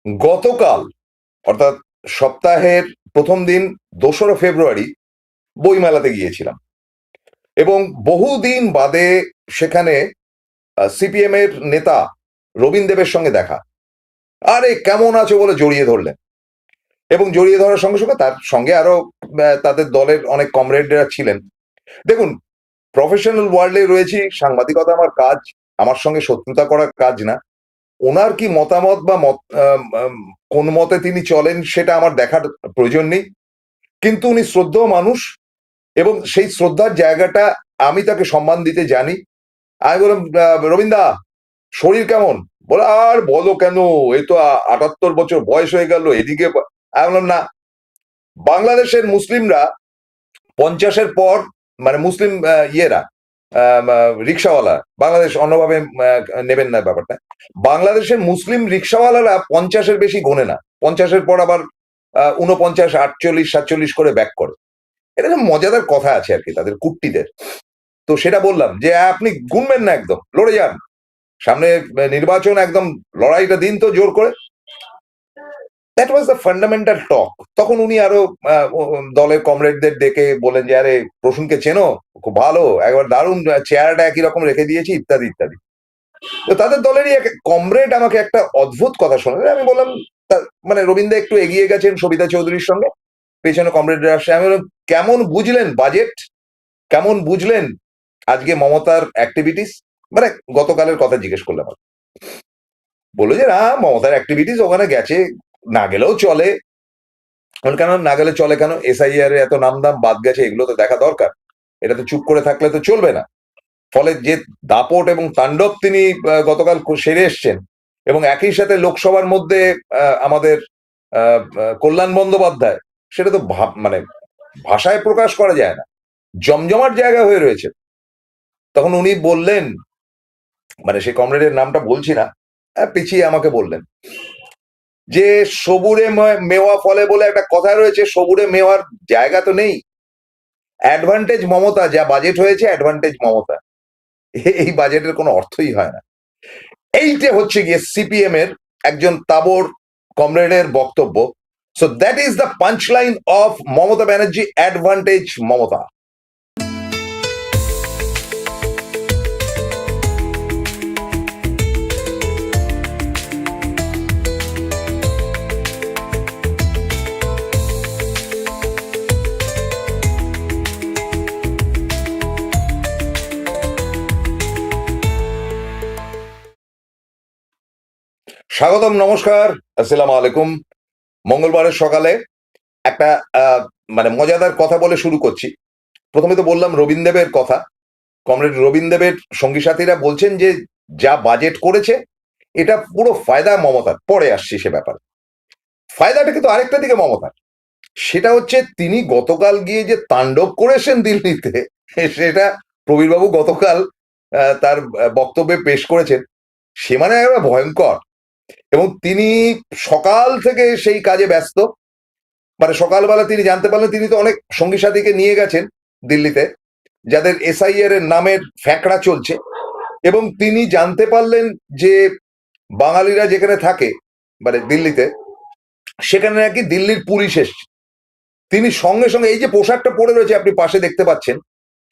গতকাল অর্থাৎ সপ্তাহের প্রথম দিন 2রা ফেব্রুয়ারি বইমেলাতে গিয়েছিলাম এবং বহুদিন বাদে সেখানে সিপিএম এর নেতা রবীন দেবের সঙ্গে দেখা। আরে কেমন আছো বলে জড়িয়ে ধরলেন এবং জড়িয়ে ধরার সঙ্গে সঙ্গে তার সঙ্গে আরো তাদের দলের অনেক কমরেডরা ছিলেন। দেখুন, প্রফেশনাল ওয়ার্ল্ডে রয়েছি, সাংবাদিকতা আমার কাজ, আমার সঙ্গে শত্রুতা করার কাজ না। ওনার কি মতামত বা কোন মতে তিনি চলেন সেটা আমার দেখার প্রয়োজন নেই, কিন্তু উনি শ্রদ্ধেয় মানুষ এবং সেই শ্রদ্ধার জায়গাটা আমি তাকে সম্মান দিতে জানি। আমি বললাম, রবীন্দা শরীর কেমন? বলে, আর বলো কেন, এই তো 78 বছর বয়স হয়ে গেল এদিকে। আমি বললাম, না, বাংলাদেশের মুসলিমরা 50-এর পর, মানে মুসলিম ইয়েরা রিক্সাওয়ালা, বাংলাদেশ অন্যভাবে নেবেন না ব্যাপারটা, বাংলাদেশের মুসলিম রিক্সাওয়ালারা 50-এর বেশি গোনে না, 50-এর পর আবার 49, 48, 47 করে ব্যাক করে। এটা একটা মজাদার কথা আছে আর কি তাদের কুট্টিদের। তো সেটা বললাম যে আপনি গুনবেন না, একদম লড়ে যান, সামনে নির্বাচন, একদম লড়াইটা দিন তো জোর করে। দ্যাট ওয়াজ দ্য ফান্ডামেন্টাল টক। তখন উনি আরো দলের কমরেডদের ডেকে বলেন যে, আরে প্রসূনকে চেনো, খুব ভালো, একবার দারুণ, চেহারাটা একই রকম রেখে দিয়েছি, ইত্যাদি ইত্যাদি। তো তাদের দলেরই এক কমরেড আমাকে একটা অদ্ভুত কথা শোনালেন। আমি বললাম, মানে রবীন্দ্র একটু এগিয়ে গেছেন সবিতা চৌধুরীর সঙ্গে, পেছনে কমরেডরা আসে। আমি বললাম, কেমন বুঝলেন বাজেট, কেমন বুঝলেন আজকে মমতার অ্যাক্টিভিটিস? মানে গতকালের কথা জিজ্ঞেস করলাম। বললো যে না, মমতার অ্যাক্টিভিটিস ওখানে গেছে, না গেলেও চলে। কেন না গেলে চলে কেন? এসআইআর এত নাম দাম বাদ গেছে, এগুলো তো দেখা দরকার, এটা তো চুপ করে থাকলে তো চলবে না। ফলে যে দাপট এবং তাণ্ডব তিনি গতকাল সেরে এসছেন, এবং একই সাথে লোকসভার মধ্যে আমাদের কল্যাণ বন্দ্যোপাধ্যায়, সেটা তো মানে ভাষায় প্রকাশ করা যায় না, জমজমাট জায়গা হয়ে রয়েছে। তখন উনি বললেন, মানে সেই কমরেডের নামটা বলছি না, পিছিয়ে আমাকে বললেন যে সবুরে মেওয়া ফলে বলে একটা কথা রয়েছে, সবুরে মেওয়ার জায়গা তো নেই, অ্যাডভান্টেজ মমতা, যা বাজেট হয়েছে অ্যাডভান্টেজ মমতা, এই বাজেটের কোনো অর্থই হয় না। এইটা হচ্ছে গিয়ে সিপিএম এর একজন তাবর কমরেডের বক্তব্য। So that is the punch line of Mamata Banerjee, advantage Mamata. স্বাগতম, নমস্কার, আসসালামু আলাইকুম। মঙ্গলবারের সকালে একটা মানে মজাদার কথা বলে শুরু করছি। প্রথমে তো বললাম রবীন দেবের কথা। কমরেড রবীন দেবের সঙ্গী সাথীরা বলছেন যে যা বাজেট করেছে এটা পুরো ফায়দা মমতার। পরে আসছি সে ব্যাপারে। ফায়দাটা কিন্তু আরেকটা দিকে মমতার, সেটা হচ্ছে তিনি গতকাল গিয়ে যে তাণ্ডব করেছেন দিল্লিতে, সেটা প্রবীরবাবু গতকাল তার বক্তব্যে পেশ করেছেন, সে মানে একেবারে ভয়ঙ্কর। এবং তিনি সকাল থেকে সেই কাজে ব্যস্ত। মানে সকালবেলা তিনি জানতে পারলেন তিনি তো অনেক সঙ্গী সাথীকে নিয়ে গেছেন দিল্লিতে, যাদের এসআইআর এর নামের ফ্যাকড়া চলছে, এবং তিনি জানতে পারলেন যে বাঙালিরা যেখানে থাকে, মানে দিল্লিতে, সেখানে নাকি দিল্লির পুলিশ এসছে। তিনি সঙ্গে সঙ্গে এই যে পোশাকটা পরে রয়েছে আপনি পাশে দেখতে পাচ্ছেন,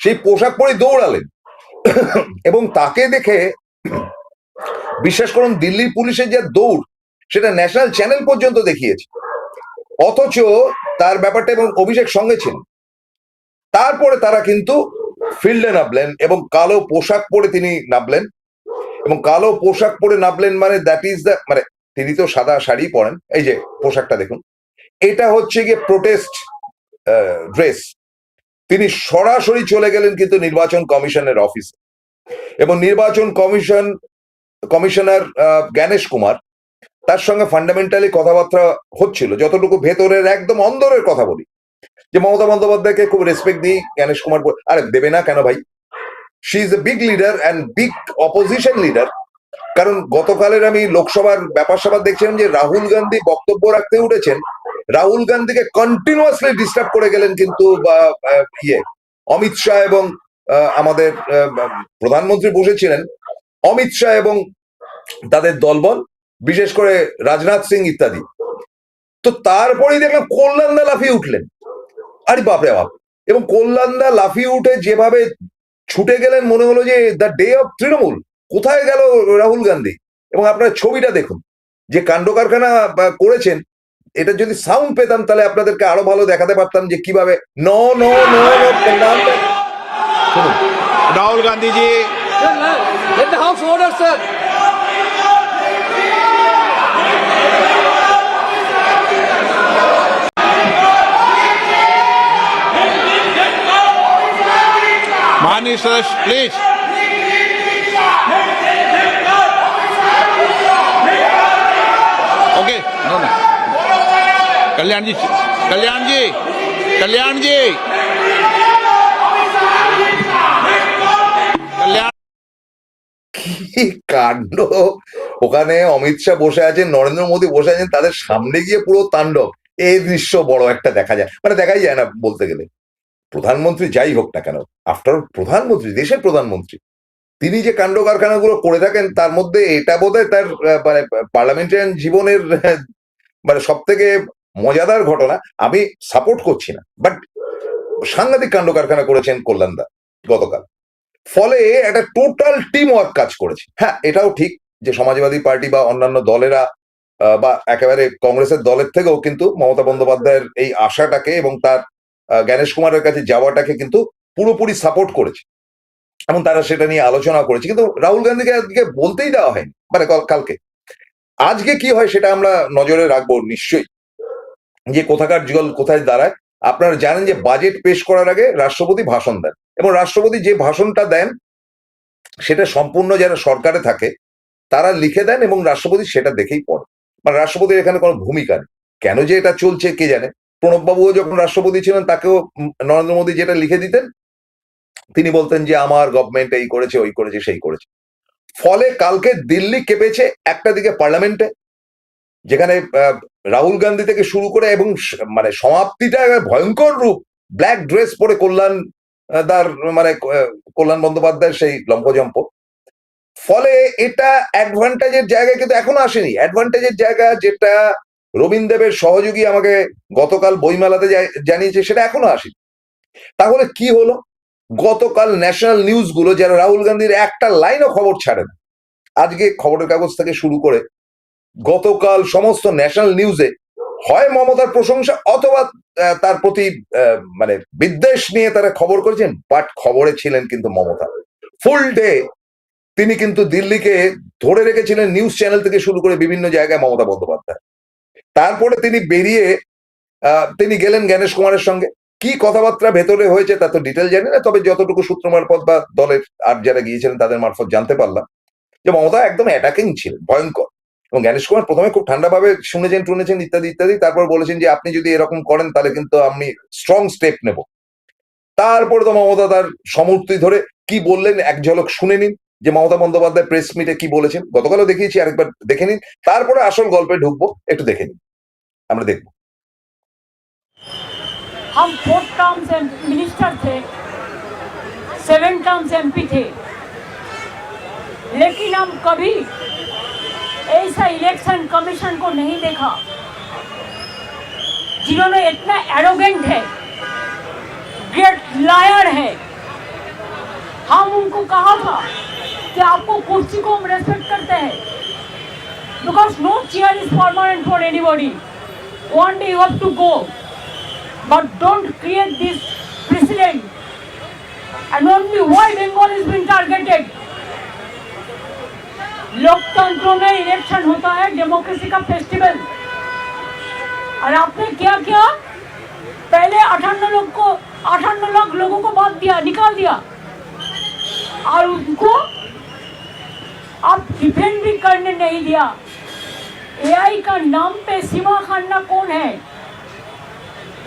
সেই পোশাক পরে দৌড়ালেন এবং তাকে দেখে বিশ্বাস করুন দিল্লির পুলিশের যে দৌড়, সেটা ন্যাশনাল চ্যানেল পর্যন্ত দেখিয়েছে। অথচ তার ব্যাপারটা, এবং অভিষেক সঙ্গে ছিল, তারপরে তারা কিন্তু ফিল্ডে নামলেন এবং কালো পোশাক পরে তিনি নামলেন। এবং কালো পোশাক পরে নামলেন মানে দ্যাট ইজ দ্য, মানে তিনি তো সাদা শাড়ি পরেন, এই যে পোশাকটা দেখুন, এটা হচ্ছে গিয়ে প্রোটেস্ট ড্রেস। তিনি সরাসরি চলে গেলেন কিন্তু নির্বাচন কমিশনের অফিসে, এবং নির্বাচন কমিশনার জ্ঞানেশ কুমার, তার সঙ্গে ফান্ডামেন্টালি কথাবার্তা হচ্ছিল। যতটুকু ভেতরের একদম অন্দরের কথা বলি, যে মমতা বন্দ্যোপাধ্যায়কে খুব রেসপেক্ট দিই, জ্ঞানেশ কুমার আরে দেবে না কেন ভাই, she is a big leader and big opposition leader. কারণ গতকালের আমি লোকসভার ব্যাপার স্যাপার দেখছিলাম যে রাহুল গান্ধী বক্তব্য রাখতে উঠেছেন, রাহুল গান্ধীকে কন্টিনিউয়াসলি ডিস্টার্ব করে গেলেন কিন্তু অমিত শাহ, এবং আমাদের প্রধানমন্ত্রী বসেছিলেন, অমিত শাহ এবং তাদের দলবল, বিশেষ করে রাজনাথ সিং ইত্যাদি। তো তারপরেই দেখলাম কল্যাণদা লাফিয়ে উঠলেন, আরে বাপরে বাপ। এবং কল্যাণদা লাফিয়ে উঠে যেভাবে ছুটে গেলেন, মনে হলো যে দ্য ডে অফ তৃণমূল, কোথায় গেল রাহুল গান্ধী। এবং আপনারা ছবিটা দেখুন, যে কাণ্ড কারখানা করেছেন, এটা যদি সাউন্ড পেতাম তাহলে আপনাদেরকে আরো ভালো দেখাতে পারতাম যে কিভাবে নো নো নো নো কল্যাণদা। শুনুন, Rahul Gandhi ji Let the house order, sir. माननीय सदस्य प्लीज ओके नो नो कल्याण जी कल्याण जी कल्याण जी कल्याण কি কাণ্ড। ওখানে অমিত শাহ বসে আছেন, নরেন্দ্র মোদী বসে আছেন, তাদের সামনে গিয়ে পুরো তাণ্ডব। এই দৃশ্য বড় একটা দেখা যায়, মানে দেখাই যায় না বলতে গেলে। প্রধানমন্ত্রী যাই হোক না কেন, আফটার প্রধানমন্ত্রী, দেশের প্রধানমন্ত্রী, তিনি যে কাণ্ড কারখানাগুলো করে থাকেন, তার মধ্যে এটা বোধহয় তার মানে পার্লামেন্টারিয়ান জীবনের মানে সব থেকে মজাদার ঘটনা। আমি সাপোর্ট করছি না, বাট সাংঘাতিক কাণ্ড কারখানা করেছেন কল্যাণদা গতকাল। ফলে একটা টোটাল টিম ওয়ার্ক কাজ করেছে। হ্যাঁ, এটাও ঠিক যে সমাজবাদী পার্টি বা অন্যান্য দলেরা বা একেবারে কংগ্রেসের দলের থেকেও কিন্তু মমতা বন্দ্যোপাধ্যায়ের এই আশাটাকে এবং তার জ্ঞানেশ কুমারের কাছে যাওয়াটাকে কিন্তু পুরোপুরি সাপোর্ট করেছে, এবং তারা সেটা নিয়ে আলোচনা করেছে। কিন্তু রাহুল গান্ধীকে আজকে বলতেই দেওয়া হয়নি, মানে কালকে। আজকে কি হয় সেটা আমরা নজরে রাখবো নিশ্চয়ই, যে কোথাকার জল কোথায় দাঁড়ায়। আপনারা জানেন যে বাজেট পেশ করার আগে রাষ্ট্রপতি ভাষণ দেন, এবং রাষ্ট্রপতি যে ভাষণটা দেন সেটা সম্পূর্ণ যারা সরকারে থাকে তারা লিখে দেন, এবং রাষ্ট্রপতি সেটা দেখেই পড়ে। মানে রাষ্ট্রপতির এখানে কোনো ভূমিকা নেই। কেন যে এটা চলছে কে জানে। প্রণববাবুও যখন রাষ্ট্রপতি ছিলেন, তাকেও নরেন্দ্র মোদী যেটা লিখে দিতেন, তিনি বলতেন যে আমার গভর্নমেন্ট এই করেছে, ওই করেছে, সেই করেছে। ফলে কালকে দিল্লি কেঁপেছে, একটা দিকে পার্লামেন্টে, যেখানে রাহুল গান্ধী থেকে শুরু করে এবং মানে সমাপ্তিটা ভয়ঙ্কর রূপ, ব্ল্যাক ড্রেস পরে কল্যাণ দার মানে কল্যাণ বন্দ্যোপাধ্যায়ের সেই লম্পজম্প। ফলে এটা অ্যাডভান্টেজের জায়গায় কিন্তু এখনো আসেনি। অ্যাডভান্টেজের জায়গা যেটা রবীন্দ্র দেবের সহযোগী আমাকে গতকাল বইমেলাতে জানিয়েছে, সেটা এখনো আসেনি। তাহলে কি হলো? গতকাল ন্যাশনাল নিউজ গুলো, যারা রাহুল গান্ধীর একটা লাইনও খবর ছাড়ে না, আজকে খবরের কাগজ থেকে শুরু করে গতকাল সমস্ত ন্যাশনাল নিউজে হয় মমতার প্রশংসা অথবা তার প্রতি মানে বিদ্বেষ নিয়ে তারা খবর করেছেন, বাট খবরে ছিলেন কিন্তু মমতা। ফুল ডে তিনি কিন্তু দিল্লিকে ধরে রেখেছিলেন, নিউজ চ্যানেল থেকে শুরু করে বিভিন্ন জায়গায় মমতা বন্দ্যোপাধ্যায়। তারপরে তিনি বেরিয়ে তিনি গেলেন জ্ঞানেশ কুমারের সঙ্গে। কি কথাবার্তা ভেতরে হয়েছে তা তো ডিটেল জানি না, তবে যতটুকু সূত্র মারফত বা দলের আর যারা গিয়েছিলেন তাদের মারফত জানতে পারলাম যে মমতা একদম অ্যাটাকিং ছিলেন, ভয়ঙ্কর। এবং জ্ঞানেশ কুমার প্রথমে খুব ঠান্ডাভাবে শুনেছেন টুনেছেন ইত্যাদি ইত্যাদি, তারপর বলেছেন যে আপনি যদি এরকম করেন তাহলে কিন্তু আমি স্ট্রং স্টেপ নেব। তারপরে তো মমতা তার সমর্থি ধরে কি বললেন এক ঝলক শুনে নিন, যে মমতা বন্দ্যোপাধ্যায় প্রেস মিটে কি বলেছেন। গতকালও দেখিয়েছি, আরেকবার দেখে নিন, তারপরে আসল গল্পে ঢুকবো, একটু দেখে নিন, আমরা দেখবো। हम 4 टर्म्स मिनिस्टर थे, 7 टर्म्स एमपी थे, लेकिन हम कभी ऐसा इलेक्शन कमीशन को नहीं देखा जिन्होंने इतना एरोगेंट है, ग्रेट लायर है। हम उनको कहा था कि आपको कुर्सी को हम रेस्पेक्ट करते हैं, because no chair is permanent for anybody, one day you have to go, but don't create this precedent. And only why Bengal is being targeted? लोकतंत्र में इलेक्शन होता है, डेमोक्रेसी का फेस्टिवल। और आपने क्या किया? पहले 58 लाख लोगों को बात दिया, निकाल दिया, और उनको आप डिफेंड भी करने नहीं दिया। एआई का नाम पे सीमा खाना कौन है?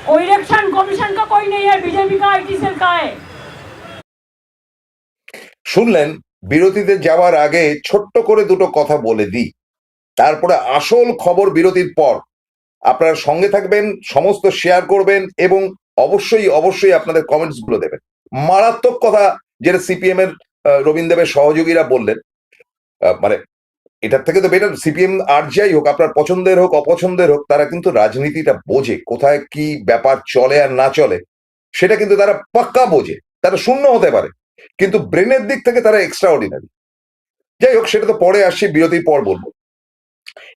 वो इलेक्शन कमीशन का कोई नहीं है, बीजेपी का आईटी सेल का है। শুনলেন, বিরতিতে যাওয়ার আগে ছোট্ট করে দুটো কথা বলে দিই, তারপরে আসল খবর বিরতির পর। আপনারা সঙ্গে থাকবেন, সমস্ত শেয়ার করবেন, এবং অবশ্যই অবশ্যই আপনাদের কমেন্টস গুলো দেবেন। মারাত্মক কথা যেটা সিপিএম এর রবীন্দ্র দেবের সহযোগীরা বললেন, মানে এটার থেকে তো বেটার সিপিএম আর যাই হোক, আপনার পছন্দের হোক অপছন্দের হোক, তারা কিন্তু রাজনীতিটা বোঝে, কোথায় কি ব্যাপার চলে আর না চলে সেটা কিন্তু তারা পাক্কা বোঝে। তারা শূন্য হতে পারে, কিন্তু ব্রেনের দিক থেকে তারা এক্সট্রা অর্ডিনারি। যাই হোক, সেটা তো পরে আসছি, বিরতির পর বলবো।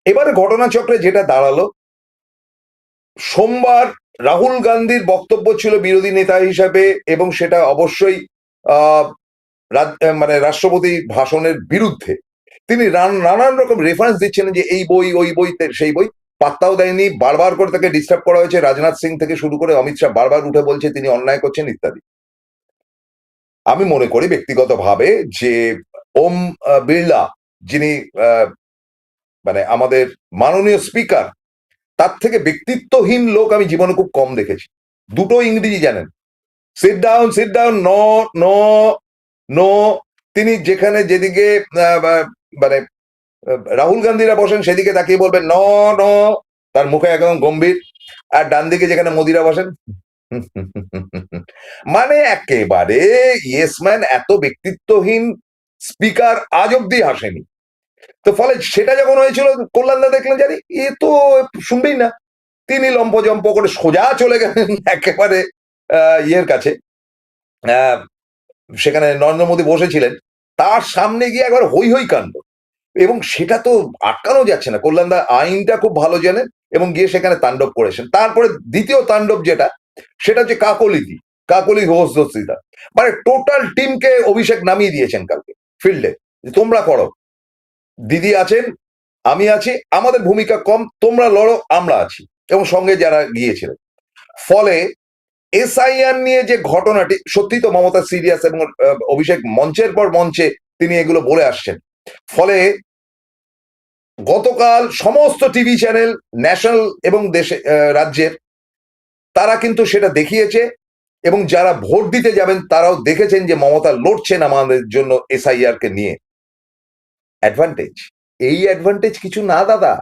এবারে ঘটনাচক্রে যেটা দাঁড়ালো, সোমবার রাহুল গান্ধীর বক্তব্য ছিল বিরোধী নেতা হিসাবে, এবং সেটা অবশ্যই আহ মানে রাষ্ট্রপতি ভাষণের বিরুদ্ধে। তিনি নানান রকম রেফারেন্স দিচ্ছেন যে এই বই ওই বই সেই বই, পাত্তাও দেয়নি। বারবার করে তাকে ডিস্টার্ব করা হয়েছে, রাজনাথ সিং থেকে শুরু করে অমিত শাহ বারবার উঠে বলছে তিনি অন্যায় করছেন ইত্যাদি। আমি মনে করি ব্যক্তিগতভাবে যে ওম বিড়লা, যিনি মানে আমাদের মাননীয় স্পিকার, তার থেকে ব্যক্তিত্বহীন লোক আমি জীবনে খুব কম দেখেছি। দুটো ইংরেজি জানেন, sit down, no no no. তিনি যেখানে যেদিকে মানে রাহুল গান্ধীরা বসেন সেদিকে তাকিয়ে বলবেন ন ন, তার মুখে একদম গম্ভীর। আর ডান দিকে যেখানে মোদিরা বসেন মানে একেবারে ইয়েসম্যান। এত ব্যক্তিত্বহীন স্পিকার আজ অব্দি আসেনি। তো ফলে সেটা যখন হয়েছিল, কল্যাণদা দেখলেন জানি এ তো শুনবেই না, তিনি লম্পজম্প করে সোজা চলে গেলেন একেবারে ইয়ের কাছে, সেখানে নরেন্দ্র মোদী বসেছিলেন, তার সামনে গিয়ে একবার হই হই কাণ্ড। এবং সেটা তো আটকানো যাচ্ছে না। কল্যাণদা আইনটা খুব ভালো জানেন এবং গিয়ে সেখানে তাণ্ডব করেছেন। তারপরে দ্বিতীয় তাণ্ডব যেটা, সেটা হচ্ছে কাকলি ঘোষদস্তিতা। মানে টোটাল টিমকে অভিষেক নামিয়ে দিয়েছেন কালকে ফিল্ডে, তোমরা করো, দিদি আছেন, আমি আছি, আমাদের ভূমিকা কম, তোমরা লড়ো, আমরা আছি, এবং সঙ্গে যারা গিয়েছিলেন। ফলে এসআইআর নিয়ে যে ঘটনাটি, সত্যি তো মমতা সিরিয়াস, এবং অভিষেক মঞ্চের পর মঞ্চে তিনি এগুলো বলে আসছেন। ফলে গতকাল সমস্ত টিভি চ্যানেল, ন্যাশনাল এবং দেশে রাজ্যের, তারা কিন্তু সেটা দেখিয়েছে, এবং যারা ভোট দিতে যাবেন তারাও দেখেছেন যে মমতা লড়ছেন আমাদের জন্য এসআইআর কে নিয়ে। অ্যাডভান্টেজ, এই অ্যাডভান্টেজ কিছু না দাদা,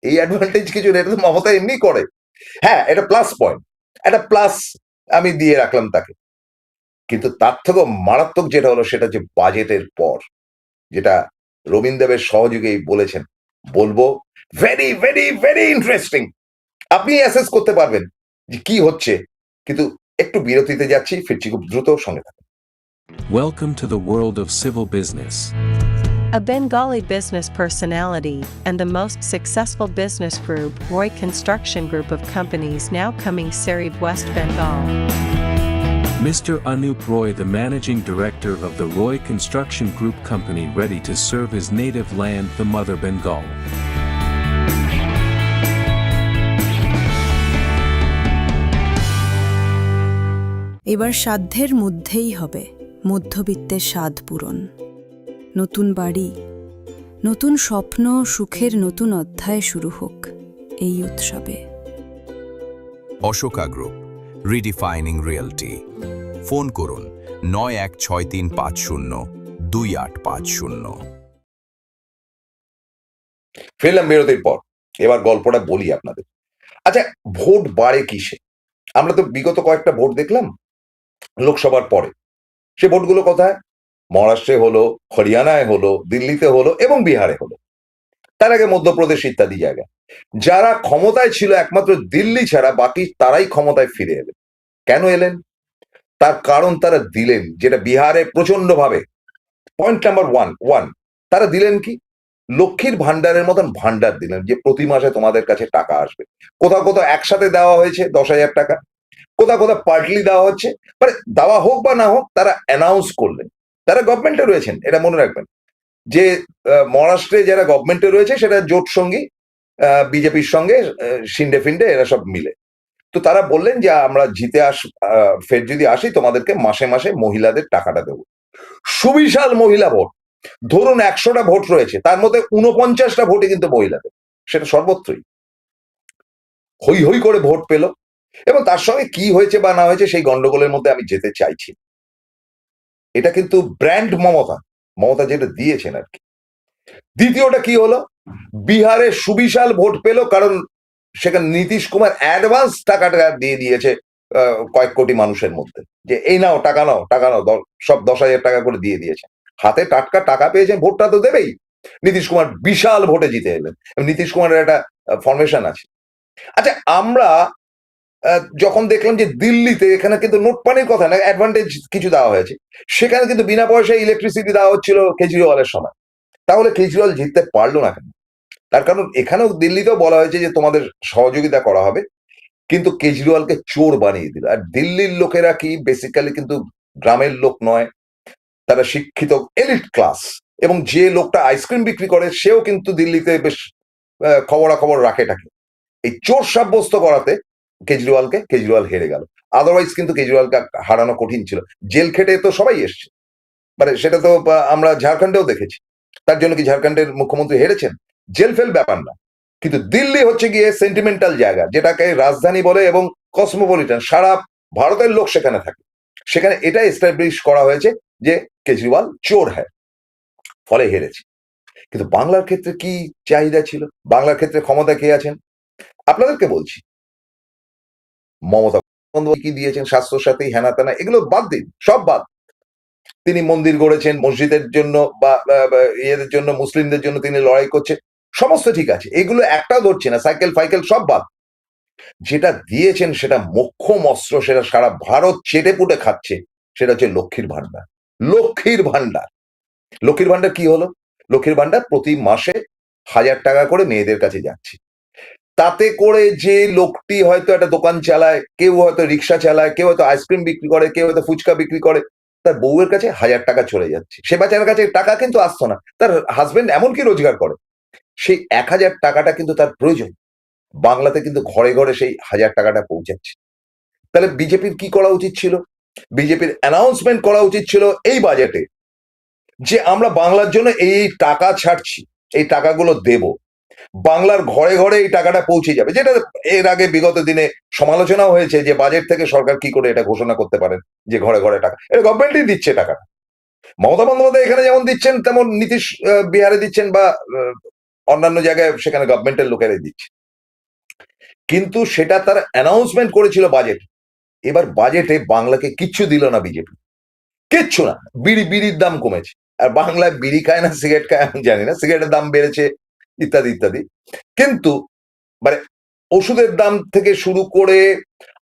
এই অ্যাডভান্টেজ কিছু না, এটা তো মমতা এমনি করে। হ্যাঁ, এটা প্লাস পয়েন্ট, একটা প্লাস আমি দিয়ে রাখলাম তাকে। কিন্তু তার থেকেও মারাত্মক যেটা হলো, সেটা যে বাজেটের পর, যেটা রবীন্দ্রদেবের সহযোগী বলেছেন, বলবো ভেরি ভেরি ভেরি ইন্টারেস্টিং। আপনি অ্যাসেস করতে পারবেন যে কি হচ্ছে। কিন্তু একটু বিরতিতে যাচ্ছি, ফিরছি খুব দ্রুত, সঙ্গে থাকুন। Welcome to the world of civil business. A Bengali business personality and the most successful business group, Roy Construction Group of companies, now coming Sarib, West Bengal. Mr. Anup Roy, the managing director of the Roy Construction Group company, ready to serve his native land, the mother Bengal. এবার সাধ্যের মধ্যেই হবে মধ্যবিত্তের স্বাদ পূরণ। নতুন বাড়ি, নতুন স্বপ্ন, সুখের নতুন অধ্যায় শুরু হোক এই উৎসবে। Ashoka group, রিডিফাইনিং realty. ফোন করুন 9163502850। ফিরলাম বিরতির পর। এবার গল্পটা বলি আপনাদের। আচ্ছা, ভোট বাড়ে কিসে? আমরা তো বিগত কয়েকটা ভোট দেখলাম লোকসভার পরে। সে ভোটগুলো কোথায়? মহারাষ্ট্রে হলো, হরিয়ানায় হলো, দিল্লিতে হলো, এবং বিহারে হলো, তার আগে মধ্যপ্রদেশ ইত্যাদি জায়গায়। যারা ক্ষমতায় ছিল একমাত্র দিল্লি ছাড়া বাকি তারাই ক্ষমতায় ফিরে এলেন। কেন এলেন? তার কারণ তারা দিলেন, যেটা বিহারে প্রচন্ড ভাবে। পয়েন্ট নাম্বার ওয়ান, তারা দিলেন কি? লক্ষ্মীর ভান্ডারের মতন ভান্ডার দিলেন, যে প্রতি মাসে তোমাদের কাছে টাকা আসবে। কোথাও কোথাও একসাথে দেওয়া হয়েছে 10,000 টাকা, কোথাও কোথাও পার্টলি দেওয়া হচ্ছে। মানে দেওয়া হোক বা না হোক, তারা অ্যানাউন্স করলেন। তারা গভর্নমেন্টে রয়েছেন, এটা মনে রাখবেন যে মহারাষ্ট্রে যারা গভর্নমেন্টে রয়েছে সেটা জোট সঙ্গী, বিজেপির সঙ্গে শিন্ডে ফিন্ডে এরা সব মিলে। তো তারা বললেন যে আমরা জিতে ফের যদি আসি তোমাদেরকে মাসে মাসে মহিলাদের টাকাটা দেবো। সুবিশাল মহিলা ভোট, ধরুন 100টা ভোট রয়েছে, তার মধ্যে 49টা ভোটই কিন্তু মহিলাদের, সেটা সর্বত্রই। হই হই করে ভোট পেল, এবং তার সঙ্গে কি হয়েছে বা না হয়েছে সেই গন্ডগোলের মধ্যে আমি যেতে চাইছি। এটা কিন্তু ব্র্যান্ড মমতা যেটা দিয়েছেন আর কি। দ্বিতীয়টা কি হলো? বিহারে সুবিশাল ভোট পেল, কারণ সেখানে নীতিশ কুমার অ্যাডভান্স টাকাটা দিয়ে দিয়েছে কয়েক কোটি মানুষের মধ্যে, যে এই নাও টাকা নাও, সব 10,000 টাকা করে দিয়ে দিয়েছে। হাতে টাটকা টাকা পেয়েছেন, ভোটটা তো দেবেই, নীতিশ কুমার বিশাল ভোটে জিতে এলেন, নীতিশ কুমারের একটা ফরমেশন আছে। আচ্ছা, আমরা যখন দেখলাম যে দিল্লিতে, এখানে কিন্তু নোট পানির কথা না, অ্যাডভান্টেজ কিছু দেওয়া হয়েছে, সেখানে কিন্তু বিনা পয়সায় ইলেকট্রিসিটি দেওয়া হচ্ছিল কেজরিওয়ালের সময়। তাহলে কেজরিওয়াল জিততে পারলো না কেন? তার কারণ এখানেও দিল্লিতেও বলা হয়েছে যে তোমাদের সহযোগিতা করা হবে, কিন্তু কেজরিওয়ালকে চোর বানিয়ে দিল। আর দিল্লির লোকেরা কি বেসিক্যালি কিন্তু গ্রামের লোক নয়, তারা শিক্ষিত এলিট ক্লাস, এবং যে লোকটা আইসক্রিম বিক্রি করে সেও কিন্তু দিল্লিতে বেশ খবরাখবর রাখে টাকে। এই চোর সাব্যস্ত করাতে কেজরিওয়াল হেরে গেল। আদারওয়াইজ কিন্তু কেজরিওয়ালকে হারানো কঠিন ছিল। জেল খেটে তো সবাই এসছে, মানে সেটা তো আমরা ঝাড়খণ্ডেও দেখেছি। তার জন্য কি ঝাড়খণ্ডের মুখ্যমন্ত্রী হেরেছেন? জেল ফেল ব্যাপার না, কিন্তু দিল্লি হচ্ছে গিয়ে সেন্টিমেন্টাল জায়গা, যেটাকে রাজধানী বলে এবং কসমোপলিটন, সারা ভারতের লোক সেখানে থাকে। সেখানে এটা এস্টাবলিশ করা হয়েছে যে কেজরিওয়াল চোর হ্যায়, ফলে হেরেছে। কিন্তু বাংলার ক্ষেত্রে কি চাহিদা ছিল? বাংলার ক্ষেত্রে ক্ষমতা কে আছেন? আপনাদেরকে বলছি, মমতা বন্দ্যোপাধ্যায় কি দিয়েছেন? স্বাস্থ্যসাথী, হেনা তেনা, এগুলো বাদ দিন, সব বাদ। তিনি মন্দির গড়েছেন, মসজিদের জন্য বা ইয়েদের জন্য, মুসলিমদের জন্য তিনি লড়াই করছেন, সমস্ত ঠিক আছে, এগুলো একটাও ধরছে না। সাইকেল ফাইকেল সব বাদ। যেটা দিয়েছেন সেটা মোক্ষম অস্ত্র, সেটা সারা ভারত চেটে পুটে খাচ্ছে, সেটা হচ্ছে লক্ষ্মীর ভান্ডার। লক্ষ্মীর ভান্ডার, লক্ষ্মীর ভান্ডার কি হলো? লক্ষ্মীর ভান্ডার প্রতি মাসে 1000 টাকা করে মেয়েদের কাছে যাচ্ছে। তাতে করে যে লোকটি হয়তো একটা দোকান চালায়, কেউ হয়তো রিক্সা চালায়, কেউ হয়তো আইসক্রিম বিক্রি করে, কেউ হয়তো ফুচকা বিক্রি করে, তার বউয়ের কাছে 1000 টাকা চলে যাচ্ছে। সে বাচ্চার কাছে টাকা কিন্তু আসতো না, তার হাজবেন্ড এমন কি রোজগার করে, সেই 1000 টাকাটা কিন্তু তার প্রয়োজন। বাংলাতে কিন্তু ঘরে ঘরে সেই 1000 টাকাটা পৌঁছাচ্ছে। তাহলে বিজেপির কি করা উচিত ছিল? বিজেপির অ্যানাউন্সমেন্ট করা উচিত ছিল এই বাজেটে, যে আমরা বাংলার জন্য এই টাকা ছাড়ছি, এই টাকাগুলো দেব, বাংলার ঘরে ঘরে এই টাকাটা পৌঁছে যাবে। যেটা এর আগে বিগত দিনে সমালোচনাও হয়েছে যে বাজেট থেকে সরকার কি করে এটা ঘোষণা করতে পারেন যে ঘরে ঘরে টাকা, এটা গভর্নমেন্টই দিচ্ছে টাকাটা। মমতা বন্দ্যোপাধ্যায় এখানে যেমন দিচ্ছেন, তেমন নীতিশ বিহারে দিচ্ছেন, বা অন্যান্য জায়গায় সেখানে গভর্নমেন্টের লোকেরাই দিচ্ছে। কিন্তু সেটা তার অ্যানাউন্সমেন্ট করেছিল বাজেট। এবার বাজেটে বাংলাকে কিচ্ছু দিল না বিজেপি, কিচ্ছু না। বিড়ির দাম কমেছে, আর বাংলায় বিড়ি খায় না সিগারেট খায় আমি জানি না, সিগারেটের দাম বেড়েছে ইত্যাদি ইত্যাদি। কিন্তু মানে ওষুধের দাম থেকে শুরু করে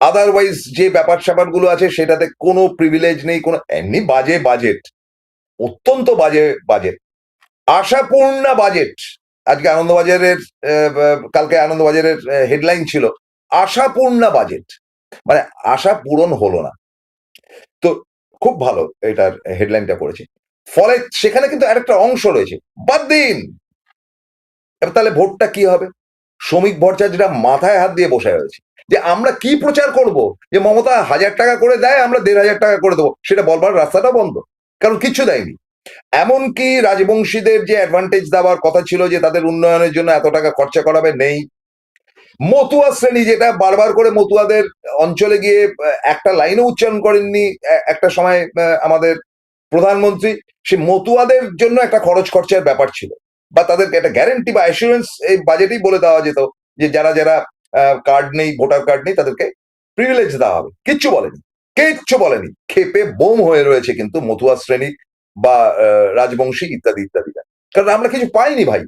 আদারওয়াইজ যে ব্যাপার স্যাপার গুলো আছে সেটাতে কোনো প্রিভিলেজ নেই, কোনো এমনি বাজে বাজেট, অত্যন্ত বাজে বাজেট, আশাপূর্ণা বাজেট। আজকে আনন্দবাজারের কালকে আনন্দবাজারের হেডলাইন ছিল আশাপূর্ণা বাজেট, মানে আশা পূরণ হলো না। তো খুব ভালো এটার হেডলাইনটা করেছে। ফলে সেখানে কিন্তু আরেকটা অংশ রয়েছে, বাদ দিন। এবার তাহলে ভোটটা কি হবে? শ্রমিক ভট্টাচার্যরা মাথায় হাত দিয়ে বসে রয়েছে যে আমরা কি প্রচার করব, যে মমতা 1000 টাকা করে দেয়, আমরা 1500 টাকা করে দেবো, সেটা বলবার রাস্তাটা বন্ধ, কারণ কিচ্ছু দেয়নি। এমনকি রাজবংশীদের যে অ্যাডভান্টেজ দেওয়ার কথা ছিল, যে তাদের উন্নয়নের জন্য এত টাকা খরচা করাবে, নেই। মতুয়া শ্রেণী, যেটা বারবার করে মতুয়াদের অঞ্চলে গিয়ে একটা লাইনও উচ্চারণ করেননি একটা সময় আমাদের প্রধানমন্ত্রী, সে মতুয়াদের জন্য একটা খরচার ব্যাপার ছিল, বা তাদেরকে একটা গ্যারেন্টি বা অ্যাসুরেন্স এই বাজেটেই বলে দেওয়া যেত যে যারা যারা কার্ড নেই, ভোটার কার্ড নেই, তাদেরকে প্রিভিলেজ দেওয়া হবে। কিচ্ছু বলেনি। ক্ষেপে বোম হয়ে রয়েছে কিন্তু মতুয়া শ্রেণী বা রাজবংশী ইত্যাদি ইত্যাদিটা, কারণ আমরা কিছু পাইনি ভাই,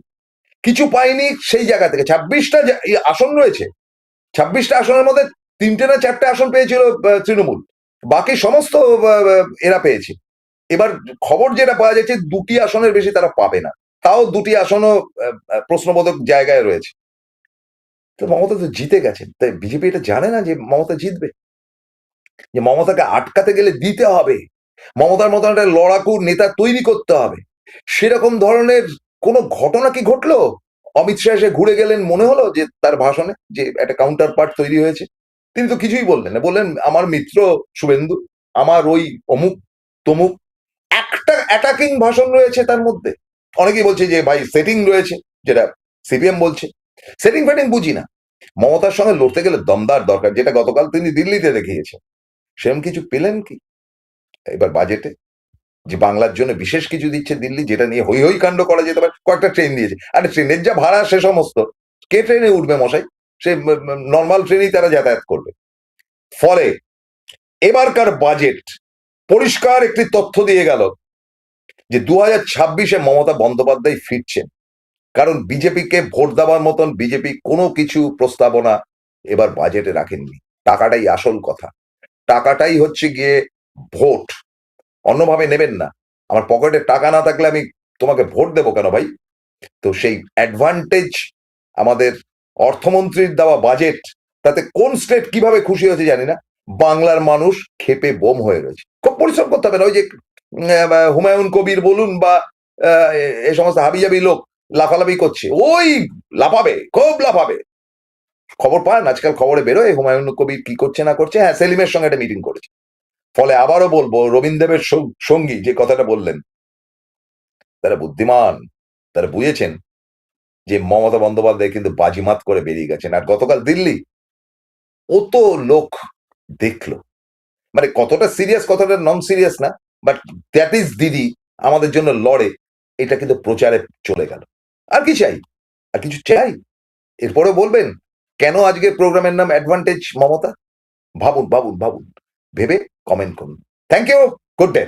কিছু পাইনি। সেই জায়গা থেকে 26টা আসন রয়েছে, 26টা আসনের মধ্যে 3টে না 4টে আসন পেয়েছিল তৃণমূল, বাকি সমস্ত এরা পেয়েছে। এবার খবর যেটা পাওয়া যাচ্ছে 2টি আসনের বেশি তারা পাবে না, তাও 2টি আসনও প্রশ্নবোধক জায়গায় রয়েছে। তো মমতা তো জিতে গেছেন, তাই বিজেপি এটা জানে না যে মমতা জিতবে, যে মমতাকে আটকাতে গেলে দিতে হবে, মমতার মতন একটা লড়াকু নেতা তৈরি করতে হবে। সেরকম ধরনের কোন ঘটনা কি ঘটলো? অমিত শাহ এসে ঘুরে গেলেন, মনে হলো যে তার ভাষণে যে একটা কাউন্টার পার্ট তৈরি হয়েছে? তিনি তো কিছুই বললেন না, বললেন আমার মিত্র শুভেন্দু, আমার ওই অমুক তমুক, একটা অ্যাটাকিং ভাষণ রয়েছে তার মধ্যে। অনেকেই বলছে যে ভাই সেটিং রয়েছে, যেটা সিপিএম বলছে। সেটিং ফেটিং বুঝি না, মমতার সঙ্গে লড়তে গেলে দমদার দরকার, যেটা গতকাল তিনি দিল্লিতে দেখিয়েছেন। সেরকম কিছু পেলেন কি এবার বাজেটে, যে বাংলার জন্য বিশেষ কিছু দিচ্ছে দিল্লি, যেটা নিয়ে হই হই কাণ্ড করা যেতে পারে? কয়েকটা ট্রেন দিয়েছে, আরে ট্রেনের যা ভাড়া সে সমস্ত, কে ট্রেনে উঠবে মশাই? সে নর্মাল ট্রেনেই তারা যাতায়াত করবে। ফলে এবারকার বাজেট পরিষ্কার একটি তথ্য দিয়ে গেল যে 2026-এ মমতা বন্দ্যোপাধ্যায় ফিরছেন, কারণ বিজেপিকে ভোট দেওয়ার মতন বিজেপি কোনো কিছু প্রস্তাবনা এবার বাজেটে রাখেননি। টাকাটাই আসল কথা, টাকাটাই হচ্ছে গিয়ে ভোট, অন্যভাবে নেবেন না। আমার পকেটে টাকা না থাকলে আমি তোমাকে ভোট দেবো কেন ভাই? তো সেই অ্যাডভান্টেজ আমাদের অর্থমন্ত্রীর দেওয়া বাজেট, তাতে কোন স্টেট কিভাবে খুশি হয়েছে জানি না, বাংলার মানুষ ক্ষেপে বোম হয়ে রয়েছে। খুব পরিশ্রম করতে হবে না, ওই যে হুমায়ুন কবির বলুন বা এ সমস্ত হাবিজাবি লোক লাফালাফি করছে, ওই লাফাবে, খুব লাফাবে। খবর পান আজকাল, খবরে বেরোয় হুমায়ুন কবির কি করছে না করছে। হ্যাঁ, সেলিমের সঙ্গে একটা মিটিং করেছে। ফলে আবারও বলবো, রবীন্দ্রদেবের সঙ্গী যে কথাটা বললেন, তারা বুদ্ধিমান, তারা বুঝেছেন যে মমতা বন্দ্যোপাধ্যায় কিন্তু বাজিমাত করে বেরিয়ে গেছেন। আর গতকাল দিল্লি কত লোক দেখলো, মানে কতটা সিরিয়াস কতটা নন সিরিয়াস না, বাট দ্যাট ইজ দিদি আমাদের জন্য লড়ে, এটা কিন্তু প্রচারে চলে গেল। আর কি চাই? আর কিছু চাই? এরপরে বলবেন কেন আজকের প্রোগ্রামের নাম অ্যাডভান্টেজ মমতা? ভাবুন ভাবুন ভাবুন, ভেবে কমেন্ট করুন। Thank you, good day.